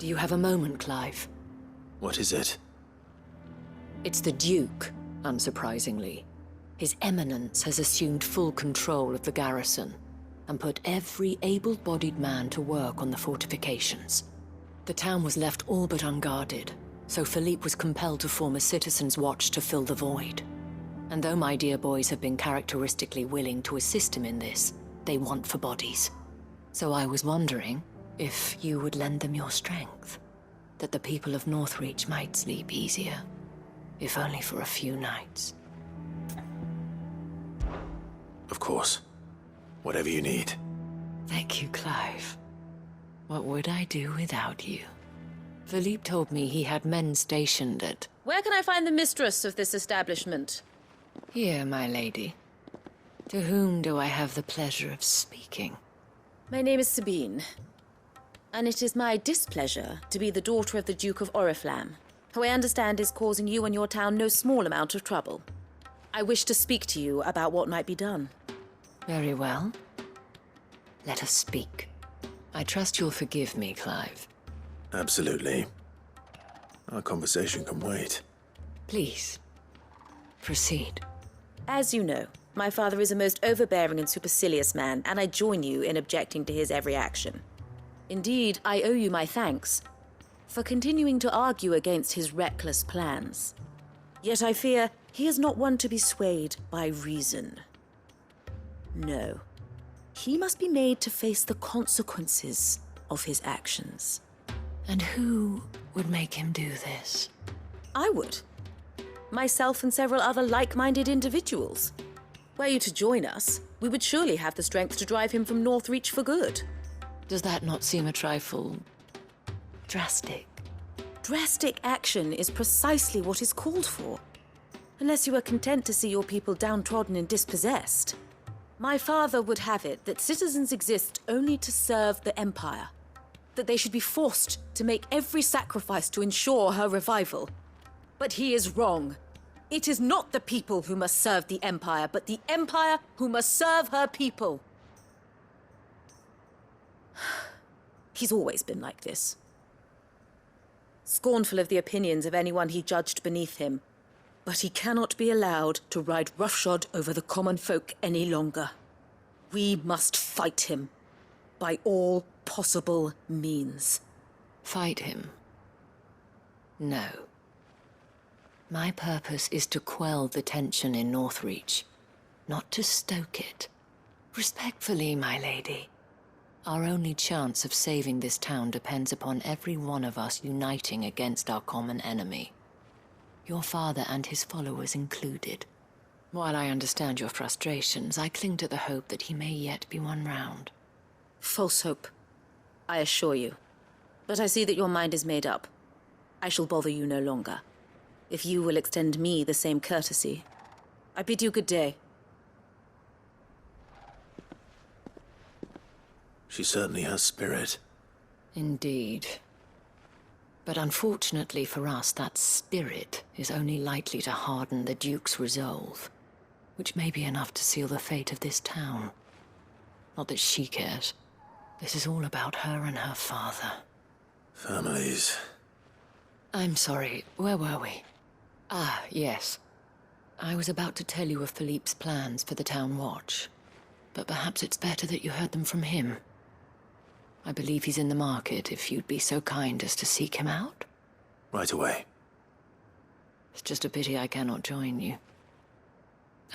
Do you have a moment, Clive? What is it? It's the Duke, unsurprisingly. His Eminence has assumed full control of the garrison and put every able-bodied man to work on the fortifications. The town was left all but unguarded, so Philippe was compelled to form a citizens' watch to fill the void. And though my dear boys have been characteristically willing to assist him in this, they want for bodies. So I was wondering if you would lend them your strength, that the people of Northreach might sleep easier, if only for a few nights. Of course. Whatever you need. Thank you, Clive. What would I do without you? Philippe told me he had men stationed at... Where can I find the mistress of this establishment? Here, my lady. To whom do I have the pleasure of speaking? My name is Sabine, and it is my displeasure to be the daughter of the Duke of Oriflamme, who I understand is causing you and your town no small amount of trouble. I wish to speak to you about what might be done. Very well. Let us speak. I trust you'll forgive me, Clive. Absolutely. Our conversation can wait. Please, proceed. As you know, my father is a most overbearing and supercilious man, and I join you in objecting to his every action. Indeed, I owe you my thanks for continuing to argue against his reckless plans. Yet I fear he is not one to be swayed by reason. No. He must be made to face the consequences of his actions. And who would make him do this? I would. Myself and several other like-minded individuals. Were you to join us, we would surely have the strength to drive him from Northreach for good. Does that not seem a trifle... drastic? Drastic action is precisely what is called for. Unless you are content to see your people downtrodden and dispossessed. My father would have it that citizens exist only to serve the Empire. That they should be forced to make every sacrifice to ensure her revival. But he is wrong. It is not the people who must serve the Empire, but the Empire who must serve her people. He's always been like this. Scornful of the opinions of anyone he judged beneath him. But he cannot be allowed to ride roughshod over the common folk any longer. We must fight him by all possible means. Fight him? No. My purpose is to quell the tension in Northreach, not to stoke it. Respectfully, my lady. Our only chance of saving this town depends upon every one of us uniting against our common enemy. Your father and his followers included. While I understand your frustrations, I cling to the hope that he may yet be won round. False hope, I assure you. But I see that your mind is made up. I shall bother you no longer. If you will extend me the same courtesy, I bid you good day. She certainly has spirit. Indeed. But unfortunately for us, that spirit is only likely to harden the Duke's resolve, which may be enough to seal the fate of this town. Not that she cares. This is all about her and her father. Families. I'm sorry, where were we? Ah, yes. I was about to tell you of Philippe's plans for the town watch, but perhaps it's better that you heard them from him. I believe he's in the market, if you'd be so kind as to seek him out. Right away. It's just a pity I cannot join you.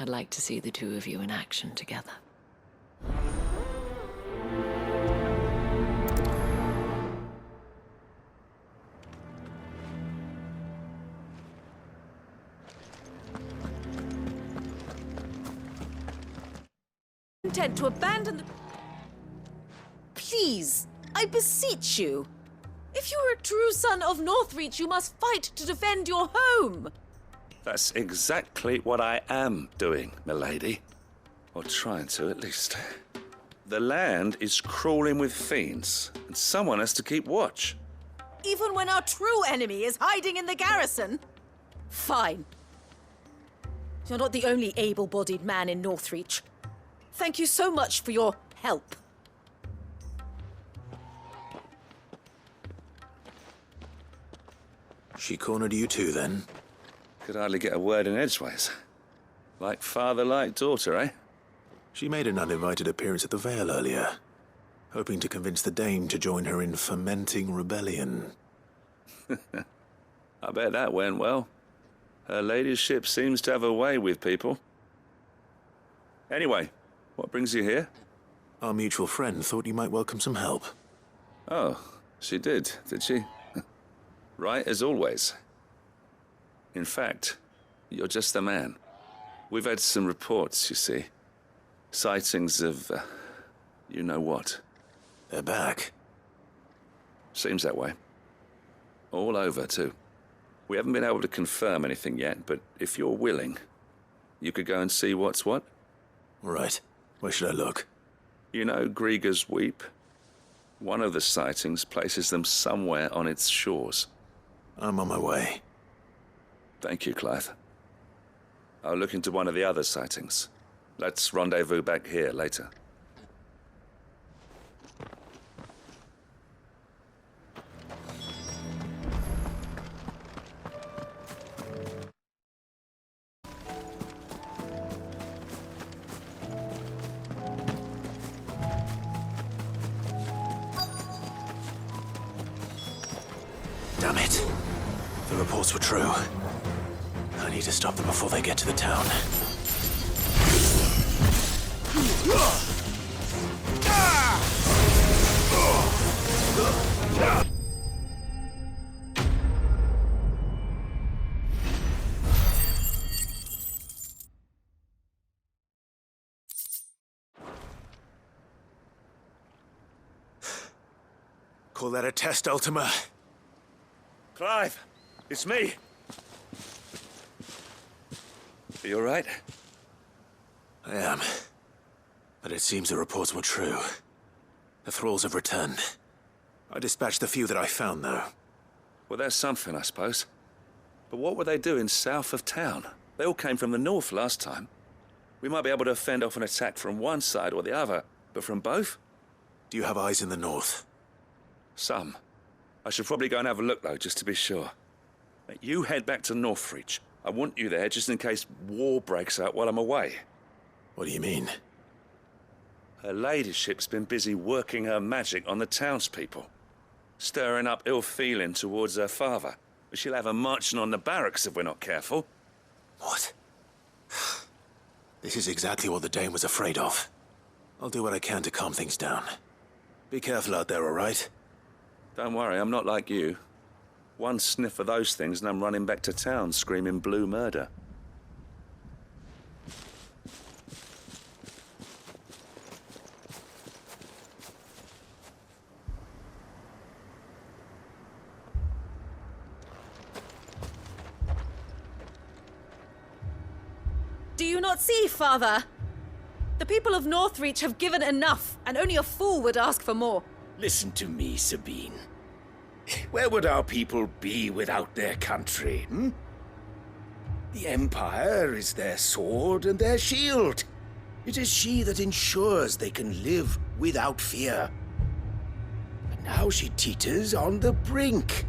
I'd like to see the two of you in action together. Content to abandon the... Please, I beseech you. If you are a true son of Northreach, you must fight to defend your home. That's exactly what I am doing, milady. Or trying to, at least. The land is crawling with fiends, and someone has to keep watch. Even when our true enemy is hiding in the garrison? Fine. You're not the only able-bodied man in Northreach. Thank you so much for your help. She cornered you too, then? Could hardly get a word in edgeways. Like father, like daughter, eh? She made an uninvited appearance at the Vale earlier, hoping to convince the Dame to join her in fomenting rebellion. I bet that went well. Her ladyship seems to have a way with people. Anyway, what brings you here? Our mutual friend thought you might welcome some help. Oh, she did she? Right as always. In fact, you're just the man. We've had some reports, you see. Sightings of, you know what. They're back. Seems that way. All over, too. We haven't been able to confirm anything yet, but if you're willing, you could go and see what's what. Right. Where should I look? You know Grieger's Weep? One of the sightings places them somewhere on its shores. I'm on my way. Thank you, Clive. I'll look into one of the other sightings. Let's rendezvous back here later. Damn it. The reports were true. I need to stop them before they get to the town. Call that a test, Ultima? Clive, it's me. Are you all right? I am. But it seems the reports were true. The thralls have returned. I dispatched the few that I found, though. Well, that's something, I suppose. But what were they doing south of town? They all came from the north last time. We might be able to fend off an attack from one side or the other, but from both? Do you have eyes in the north? Some. I should probably go and have a look, though, just to be sure. You head back to Northreach. I want you there just in case war breaks out while I'm away. What do you mean? Her ladyship's been busy working her magic on the townspeople, stirring up ill feeling towards her father. But she'll have her marching on the barracks if we're not careful. What? This is exactly what the Dame was afraid of. I'll do what I can to calm things down. Be careful out there, all right? Don't worry, I'm not like you. One sniff of those things and I'm running back to town screaming blue murder. Do you not see, Father? The people of Northreach have given enough, and only a fool would ask for more. Listen to me, Sabine. Where would our people be without their country, hmm? The Empire is their sword and their shield. It is she that ensures they can live without fear. But now she teeters on the brink.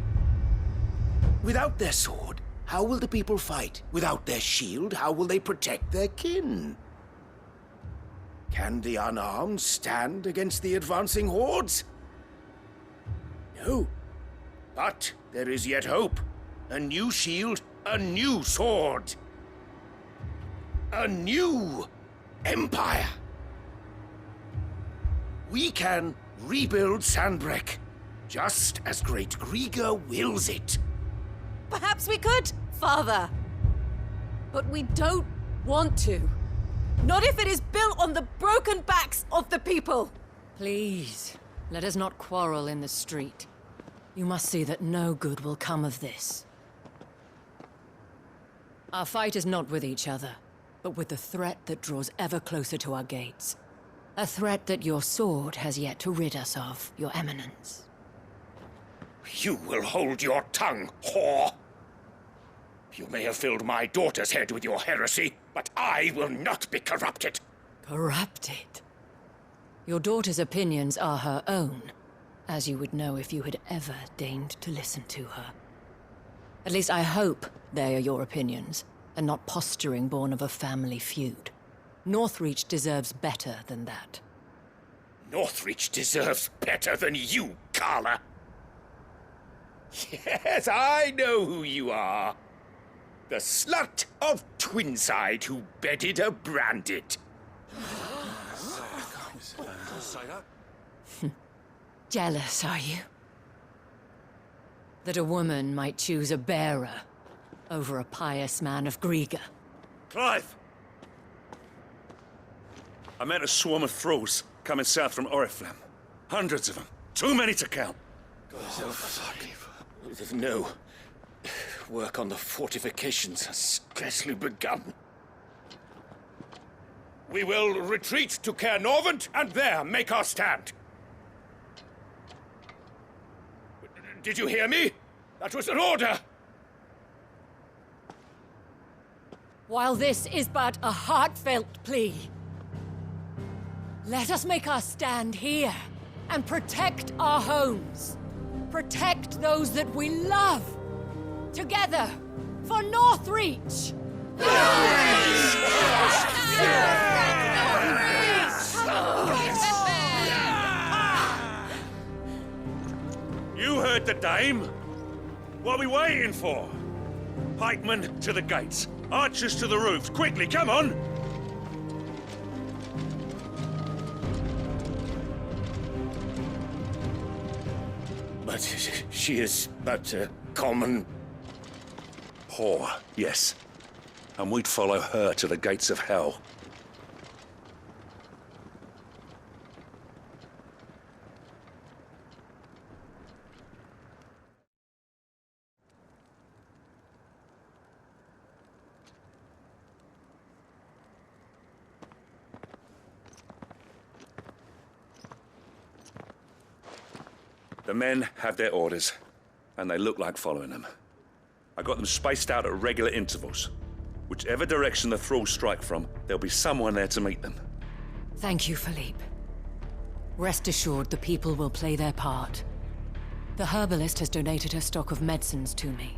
Without their sword, how will the people fight? Without their shield, how will they protect their kin? Can the unarmed stand against the advancing hordes? No. But there is yet hope. A new shield, a new sword. A new empire. We can rebuild Sanbreque, just as Great Grieger wills it. Perhaps we could, Father. But we don't want to. Not if it is built on the broken backs of the people. Please, let us not quarrel in the street. You must see that no good will come of this. Our fight is not with each other, but with the threat that draws ever closer to our gates. A threat that your sword has yet to rid us of, Your Eminence. You will hold your tongue, whore! You may have filled my daughter's head with your heresy, but I will not be corrupted. Corrupted? Your daughter's opinions are her own, as you would know if you had ever deigned to listen to her. At least I hope they are your opinions, and not posturing born of a family feud. Northreach deserves better than that. Northreach deserves better than you, Carla. Yes, I know who you are. The slut of Twinside who bedded a Brandit. Jealous, are you? That a woman might choose a bearer over a pious man of Griga. Clive! I met a swarm of thralls coming south from Oriflamme. Hundreds of them. Too many to count. No. Work on the fortifications has scarcely begun. We will retreat to Caer Norvent and there make our stand. Did you hear me? That was an order! While this is but a heartfelt plea, let us make our stand here and protect our homes. Protect those that we love. Together, for Northreach! You heard the dame. What are we waiting for? Pikemen to the gates. Archers to the roofs. Quickly, come on! But she is but a common... Whore, yes. And we'd follow her to the gates of hell. The men have their orders, and they look like following them. I got them spaced out at regular intervals. Whichever direction the thralls strike from, there'll be someone there to meet them. Thank you, Philippe. Rest assured the people will play their part. The herbalist has donated her stock of medicines to me.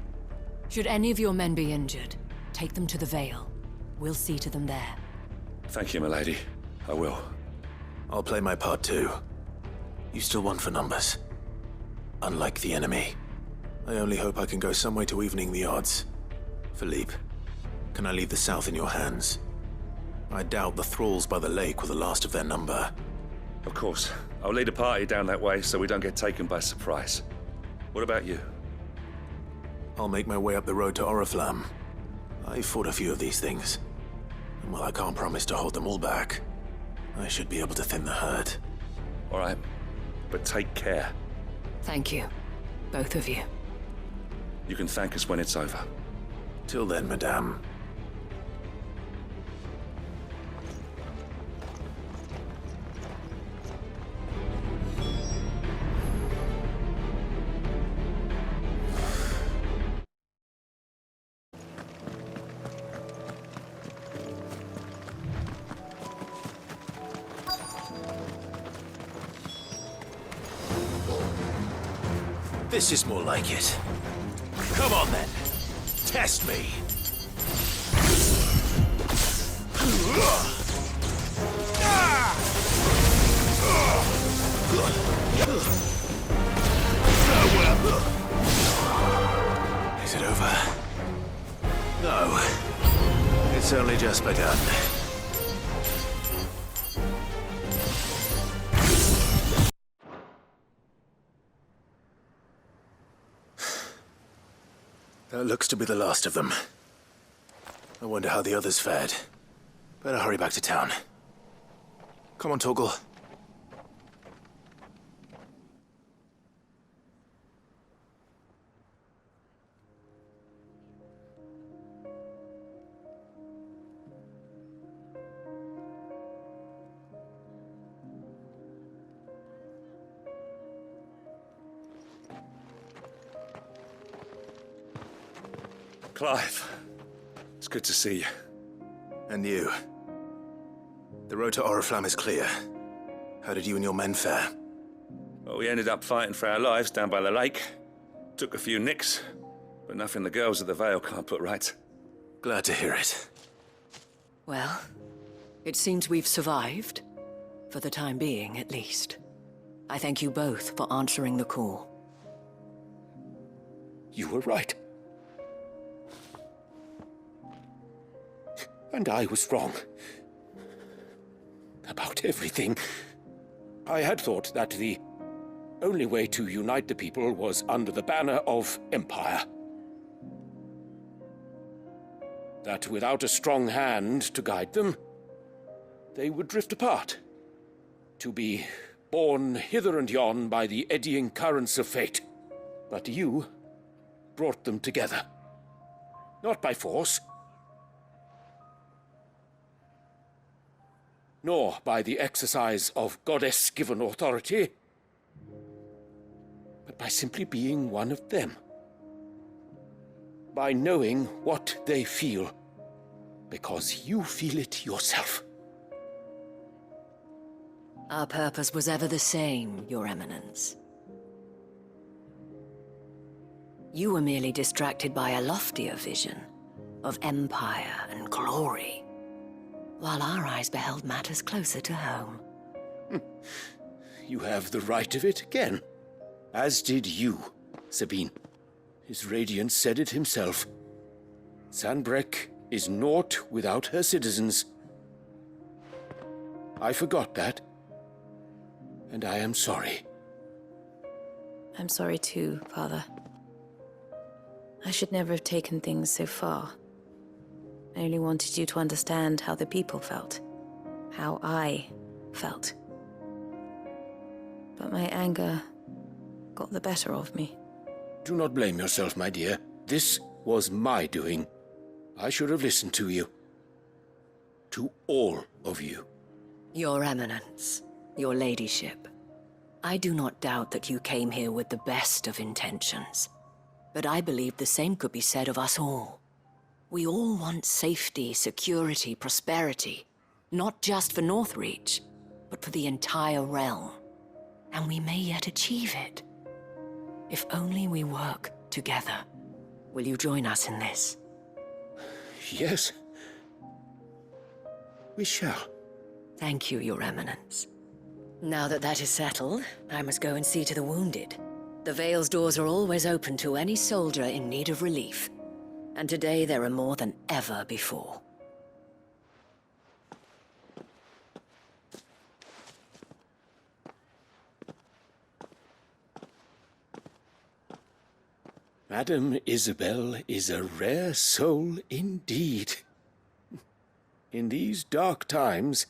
Should any of your men be injured, take them to the Vale. We'll see to them there. Thank you, milady. I will. I'll play my part too. You still want for numbers. Unlike the enemy. I only hope I can go some way to evening the odds. Philippe, can I leave the south in your hands? I doubt the thralls by the lake were the last of their number. Of course. I'll lead a party down that way so we don't get taken by surprise. What about you? I'll make my way up the road to Oriflamme. I fought a few of these things. And while I can't promise to hold them all back, I should be able to thin the herd. All right. But take care. Thank you, both of you. You can thank us when it's over. Till then, madame. This is more like it. Come on then. Test me. Is it over? No. It's only just begun. That looks to be the last of them. I wonder how the others fared. Better hurry back to town. Come on, Torgal. Clive, it's good to see you. And you. The road to Oriflamme is clear. How did you and your men fare? Well, we ended up fighting for our lives down by the lake. Took a few nicks, But nothing the girls at the Vale can't put right. Glad to hear it. Well, it seems we've survived. For the time being, at least. I thank you both for answering the call. You were right. And I was wrong. About everything. I had thought that the only way to unite the people was under the banner of Empire. That without a strong hand to guide them, they would drift apart. To be borne hither and yon by the eddying currents of fate. But you brought them together. Not by force, nor by the exercise of goddess-given authority, but by simply being one of them. By knowing what they feel, because you feel it yourself. Our purpose was ever the same, Your Eminence. You were merely distracted by a loftier vision of empire and glory, while our eyes beheld matters closer to home. You have the right of it again. As did you, Sabine. His Radiance said it himself. Sanbreque is naught without her citizens. I forgot that. And I am sorry. I'm sorry too, Father. I should never have taken things so far. I only wanted you to understand how the people felt. How I felt. But my anger got the better of me. Do not blame yourself, my dear. This was my doing. I should have listened to you. To all of you. Your Eminence, your ladyship, I do not doubt that you came here with the best of intentions. But I believe the same could be said of us all. We all want safety, security, prosperity. Not just for Northreach, but for the entire realm. And we may yet achieve it. If only we work together. Will you join us in this? Yes. We shall. Thank you, Your Eminence. Now that that is settled, I must go and see to the wounded. The Vale's doors are always open to any soldier in need of relief. And today there are more than ever before. Madame Isabel is a rare soul indeed. In these dark times,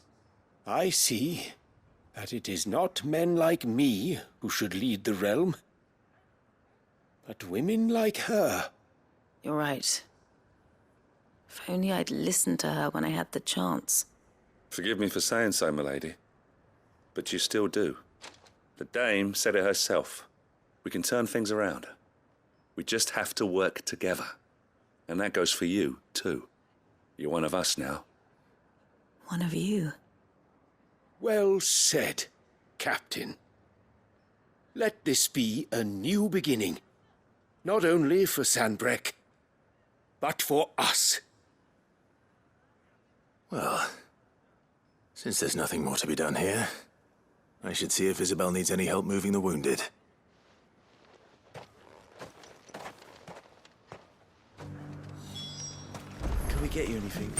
I see that it is not men like me who should lead the realm, but women like her. You're right. If only I'd listened to her when I had the chance. Forgive me for saying so, milady, but you still do. The Dame said it herself. We can turn things around. We just have to work together. And that goes for you, too. You're one of us now. One of you. Well said, Captain. Let this be a new beginning. Not only for Sanbreque, but for us. Well, since there's nothing more to be done here, I should see if Isabel needs any help moving the wounded. Can we get you anything?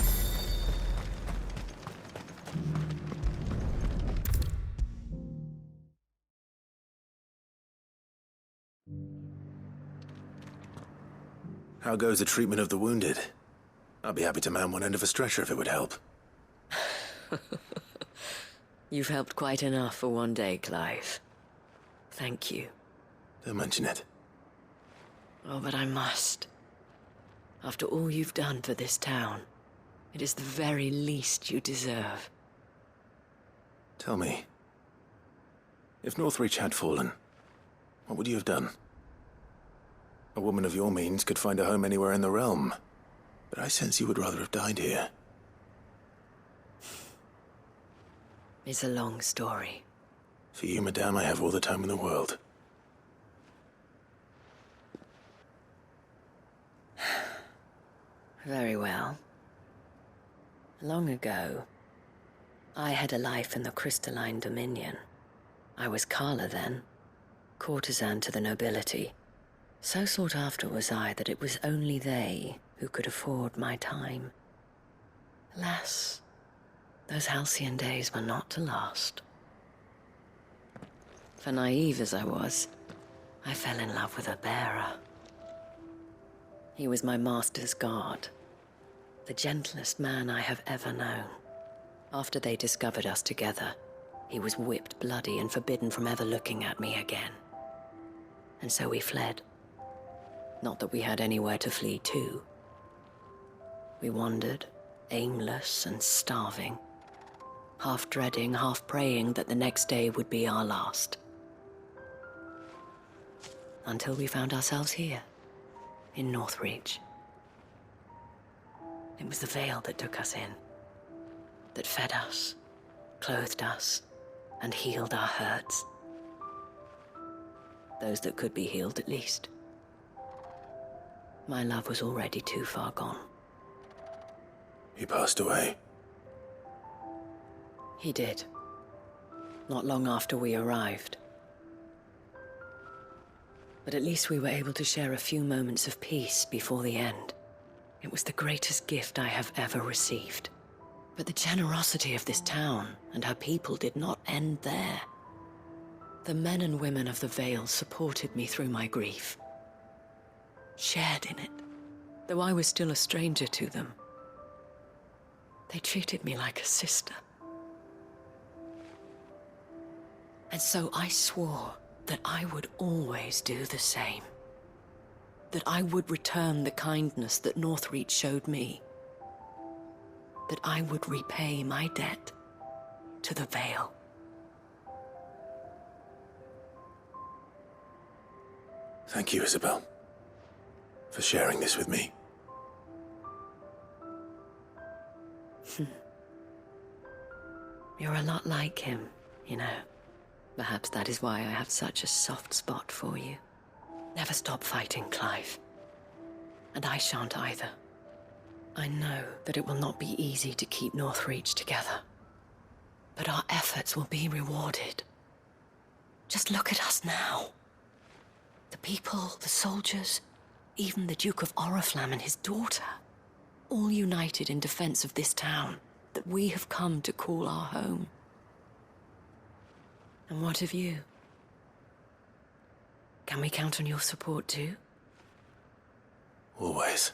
How goes the treatment of the wounded? I'd be happy to man one end of a stretcher if it would help. You've helped quite enough for one day, Clive. Thank you. Don't mention it. Oh, but I must. After all you've done for this town, it is the very least you deserve. Tell me, if Northreach had fallen, what would you have done? A woman of your means could find a home anywhere in the realm, but I sense you would rather have died here. It's a long story. For you, madame, I have all the time in the world. Very well. Long ago, I had a life in the Crystalline Dominion. I was Carla then, courtesan to the nobility. So sought after was I that it was only they who could afford my time. Alas, those halcyon days were not to last. For naive as I was, I fell in love with a bearer. He was my master's guard, the gentlest man I have ever known. After they discovered us together, he was whipped bloody and forbidden from ever looking at me again. And so we fled. Not that we had anywhere to flee to. We wandered, aimless and starving, half dreading, half praying that the next day would be our last. Until we found ourselves here, in Northreach. It was the Veil that took us in, that fed us, clothed us, and healed our hurts. Those that could be healed, at least. My love was already too far gone. He passed away. He did. Not long after we arrived. But at least we were able to share a few moments of peace before the end. It was the greatest gift I have ever received. But the generosity of this town and her people did not end there. The men and women of the Vale supported me through my grief. Shared in it, though I was still a stranger to them. They treated me like a sister. And so I swore that I would always do the same. That I would return the kindness that Northreach showed me. That I would repay my debt to the Vale. Thank you, Isabel, for sharing this with me. You're a lot like him, you know. Perhaps that is why I have such a soft spot for you. Never stop fighting, Clive. And I shan't either. I know that it will not be easy to keep Northreach together. But our efforts will be rewarded. Just look at us now. The people, the soldiers, even the Duke of Oriflamme and his daughter. All united in defense of this town that we have come to call our home. And what of you? Can we count on your support too? Always.